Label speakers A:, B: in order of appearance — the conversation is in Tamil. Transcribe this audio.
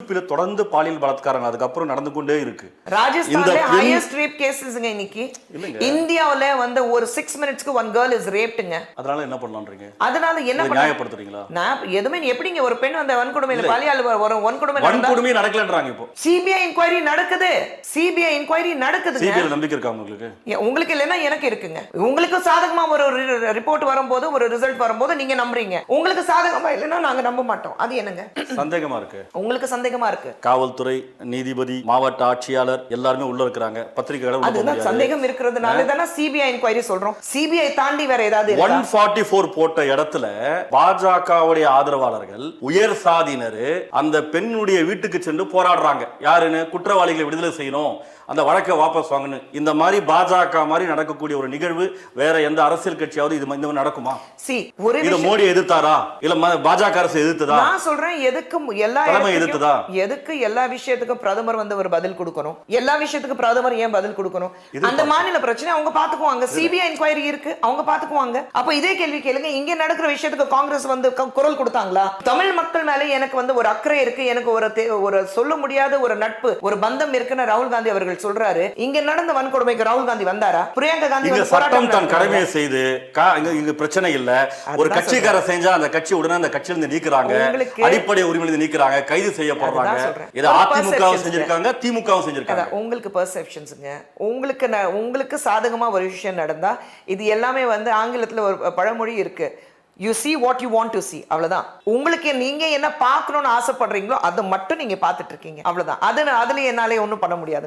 A: தொடர்ந்து பாலியல் பலாத்காரங்கள் அதுக்கப்புறம் நடந்து கொண்டே இருக்கு.
B: ராஜஸ்தான்ல ஹையஸ்ட் ரேப் கேसेसங்க இன்னைக்கு. இந்தியாவுல வந்து ஒரு 6 மினிட்ஸ்க்கு one girl is rapedங்க.
A: அதனால என்ன பண்ணலாம்ன்றீங்க?
B: அதனால என்ன பண்ண
A: நியாயப்படுத்துறீங்களா?
B: நான் எதுமே எப்படிங்க ஒரு பெண் வந்து வன்கொடுமையில பாலியல்
A: வன்கொடுமை நடக்கலன்றாங்க இப்போ.
B: சிபிஐ இன்குவைரி நடக்குது. சிபிஐ இன்குவைரி நடக்குதுங்க.
A: சிபிஐ உங்களுக்கு இருக்கா உங்களுக்கு?
B: உங்களுக்கு இல்லனா எனக்கு இருக்குங்க. உங்களுக்கு சாதகமா ஒரு ரிப்போர்ட் வரும்போது ஒரு ரிசல்ட் வரும்போது நீங்க நம்புறீங்க. உங்களுக்கு சாதகமா இல்லனா நாங்க நம்ப மாட்டோம். அது என்னங்க?
A: சந்தேகமா இருக்கு.
B: உங்களுக்கு சந்தேகமா இருக்கு.
A: காவல்துறை, நீதிபதி, மாவட்ட ஆட்சியாளர் எல்லாரும் உள்ள இருக்காங்க. பத்திரிகையாளர் உள்ள போக முடியாது.
B: சந்தேகம் இருக்குறதுனால தான சிபிஐ இன்குவைரி சொல்றோம். சிபிஐ தாண்டி வேற ஏதாவது
A: 144 போட்ட இடத்துல பாஜகவுடைய ஆதரவாளர்கள் உயர் சாதியினர் அந்த பெண்ணுடைய வீட்டுக்கு சென்று போராடுறாங்க. யாருன்னு? குற்றவாளிகளை விடுதலை செய்யணும், அந்த வழக்கை வாபஸ் வாங்கணும். இந்த மாதிரி பாஜக மாதிரி நடக்கக்கூடிய ஒரு நிகழ்வு வேற எந்த அரசியல் கட்சியாவது இது இந்த மாதிரி நடக்குமா?
B: இது
A: மோடி எதிர்த்தாரா இல்ல பாஜக அரசு எதிர்த்ததா?
B: நான் சொல்றேன் எதுக்கு எல்லா விஷயத்துக்கும் பிரதமர் வந்து ஒரு பதில் கொடுக்கணும்? எல்லா விஷயத்துக்கும் பிரதமர் ஏன் பதில் கொடுக்கணும்? அந்த மாநில பிரச்சனை அவங்க பாத்துக்குவாங்க. சிபிஐ இன்குவைரி இருக்கு, அவங்க பாத்துக்குவாங்க. அப்ப இதே கேள்வி கேளுங்க, இங்க நடக்கிற விஷயத்துக்கு காங்கிரஸ் வந்து குரல் கொடுத்தாங்களா? தமிழ் மக்கள் மேல எனக்கு வந்து ஒரு அக்கறை இருக்கு, எனக்கு ஒரு சொல்ல முடியாத ஒரு நட்பு, ஒரு பந்தம் இருக்குன்னு ராகுல் காந்தி அவர்கள் சொல்றாரு. இங்க நடந்த வன்கொடுமைக்கு ராகுல் காந்தி வந்தாரா? பிரியங்கா காந்தி
A: சட்டம் தன் கடமையை செய்து இங்க பிரச்சனை இல்ல. ஒரு கட்சிக்கார செஞ்சா அந்த கட்சி உடனே அந்த கட்சியிலிருந்து நீக்குறாங்க, அடிப்படை உரிமையிலிருந்து நீக்குறாங்க, கைது செய்யப்படுறாங்க. இத அதிமுகவும் செஞ்சிருக்காங்க, திமுகவும் செஞ்சிருக்காங்க.
B: உங்களுக்கு பெர்செப்ஷன்ஸ்ங்க. உங்களுக்கு சாதகமா ஒரு விஷயம் நடந்தா இது எல்லாமே வந்து ஆங்கிலத்துல ஒரு பழமொழி இருக்கு, you see what you want to see. அவ்வளவுதான். உங்களுக்கு நீங்க என்ன பார்க்கணும்னு ஆசைப்படுறீங்களோ அதை மட்டும் நீங்க பார்த்துட்டு இருக்கீங்க. அவ்வளவுதான். அதுல என்னாலே ஒண்ணும் பண்ண முடியாது.